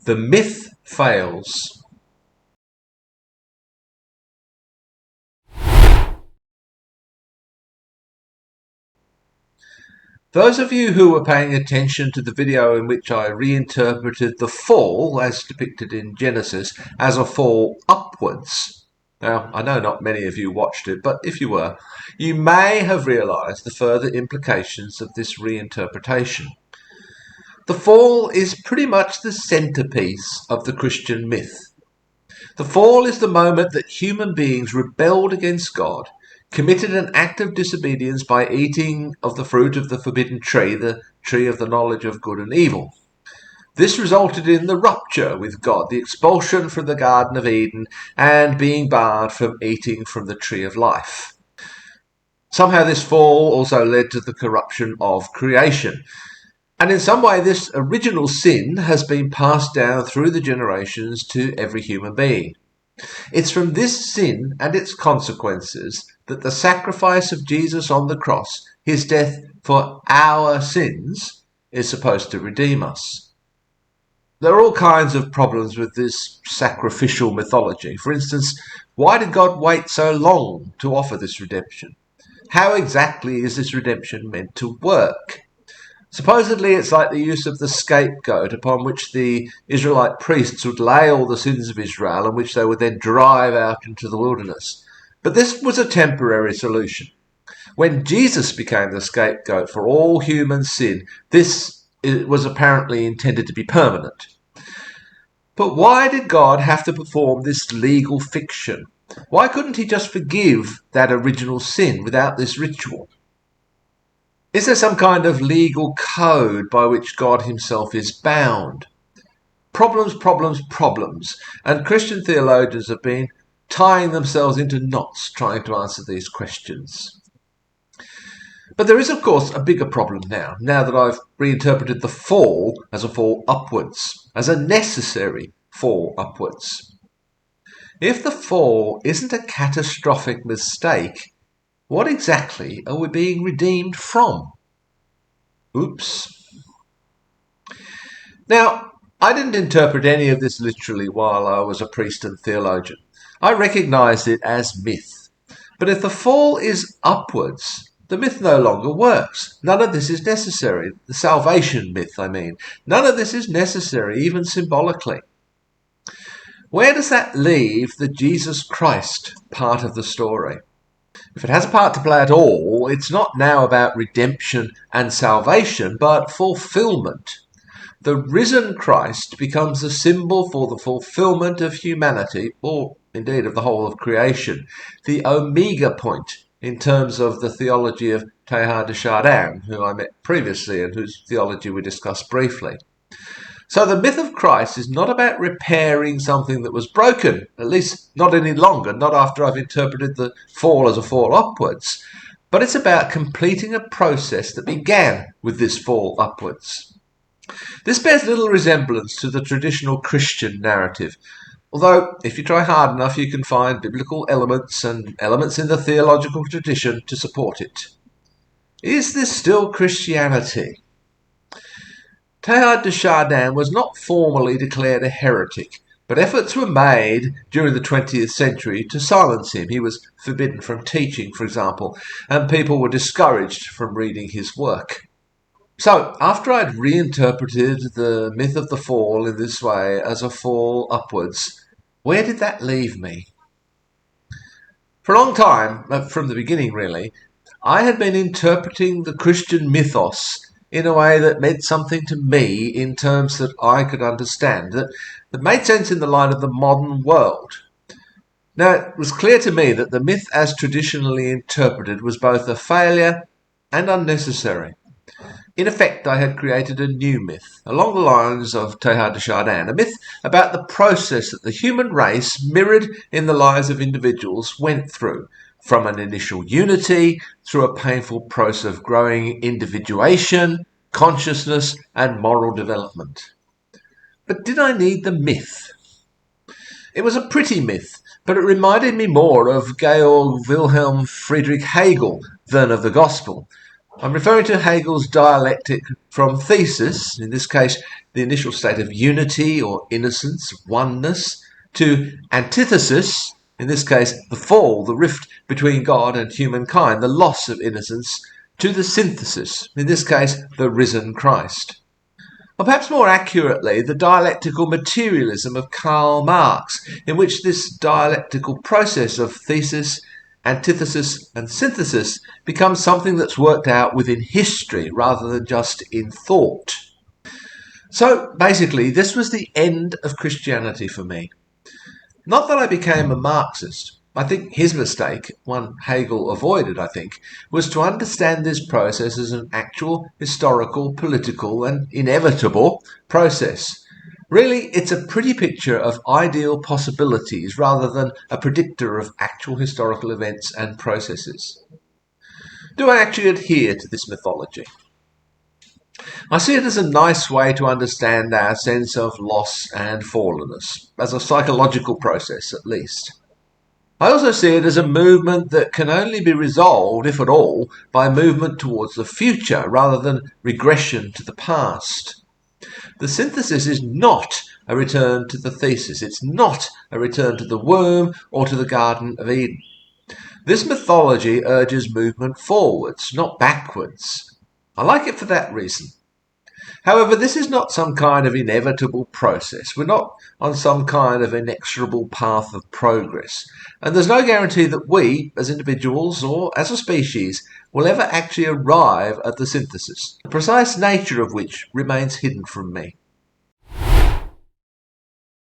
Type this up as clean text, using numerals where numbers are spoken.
The myth fails. Those of you who were paying attention to the video in which I reinterpreted the fall, as depicted in Genesis, as a fall upwards. Now, I know not many of you watched it, but if you were, you may have realized the further implications of this reinterpretation. The fall is pretty much the centerpiece of the Christian myth. The fall is the moment that human beings rebelled against God, committed an act of disobedience by eating of the fruit of the forbidden tree, the tree of the knowledge of good and evil. This resulted in the rupture with God, the expulsion from the Garden of Eden, and being barred from eating from the tree of life. Somehow this fall also led to the corruption of creation. And in some way this original sin has been passed down through the generations to every human being. It's from this sin and its consequences that the sacrifice of Jesus on the cross, his death for our sins, is supposed to redeem us. There are all kinds of problems with this sacrificial mythology. For instance, why did God wait so long to offer this redemption? How exactly is this redemption meant to work? Supposedly it's like the use of the scapegoat upon which the Israelite priests would lay all the sins of Israel and which they would then drive out into the wilderness. But this was a temporary solution. When Jesus became the scapegoat for all human sin, this was apparently intended to be permanent. But why did God have to perform this legal fiction? Why couldn't he just forgive that original sin without this ritual? Is there some kind of legal code by which God himself is bound? Problems. And Christian theologians have been tying themselves into knots trying to answer these questions. But there is, of course, a bigger problem now that I've reinterpreted the fall as a fall upwards, as a necessary fall upwards. If the fall isn't a catastrophic mistake, what exactly are we being redeemed from? Oops. Now, I didn't interpret any of this literally while I was a priest and theologian. I recognized it as myth. But if the fall is upwards, the myth no longer works. None of this is necessary. The salvation myth, I mean. None of this is necessary, even symbolically. Where does that leave the Jesus Christ part of the story? If it has a part to play at all, it's not now about redemption and salvation, but fulfillment. The risen Christ becomes a symbol for the fulfillment of humanity, or indeed of the whole of creation, the omega point in terms of the theology of Teilhard de Chardin, who I met previously and whose theology we discussed briefly. So the myth of Christ is not about repairing something that was broken, at least not any longer, not after I've interpreted the fall as a fall upwards, but it's about completing a process that began with this fall upwards. This bears little resemblance to the traditional Christian narrative, although if you try hard enough you can find biblical elements and elements in the theological tradition to support it. Is this still Christianity? Teilhard de Chardin was not formally declared a heretic, but efforts were made during the 20th century to silence him. He was forbidden from teaching, for example, and people were discouraged from reading his work. So, after I'd reinterpreted the myth of the fall in this way as a fall upwards, where did that leave me? For a long time, from the beginning really, I had been interpreting the Christian mythos in a way that meant something to me in terms that I could understand, that made sense in the light of the modern world. Now, it was clear to me that the myth as traditionally interpreted was both a failure and unnecessary. In effect, I had created a new myth, along the lines of Teilhard de Chardin, a myth about the process that the human race, mirrored in the lives of individuals, went through, from an initial unity through a painful process of growing individuation, consciousness, and moral development. But did I need the myth? It was a pretty myth, but it reminded me more of Georg Wilhelm Friedrich Hegel than of the Gospel. I'm referring to Hegel's dialectic from thesis, in this case the initial state of unity or innocence, oneness, to antithesis, in this case the fall, the rift between God and humankind, the loss of innocence, to the synthesis, in this case the risen Christ. Or perhaps more accurately, the dialectical materialism of Karl Marx, in which this dialectical process of thesis, antithesis, and synthesis becomes something that's worked out within history rather than just in thought. So basically, this was the end of Christianity for me. Not that I became a Marxist. I think his mistake, one Hegel avoided, was to understand this process as an actual historical, political, and inevitable process. Really, it's a pretty picture of ideal possibilities rather than a predictor of actual historical events and processes. Do I actually adhere to this mythology? I see it as a nice way to understand our sense of loss and fallenness, as a psychological process at least. I also see it as a movement that can only be resolved, if at all, by movement towards the future rather than regression to the past. The synthesis is not a return to the thesis. It's not a return to the womb or to the Garden of Eden. This mythology urges movement forwards, not backwards. I like it for that reason. However, this is not some kind of inevitable process. We're not on some kind of inexorable path of progress. And there's no guarantee that we, as individuals or as a species, will ever actually arrive at the synthesis, the precise nature of which remains hidden from me.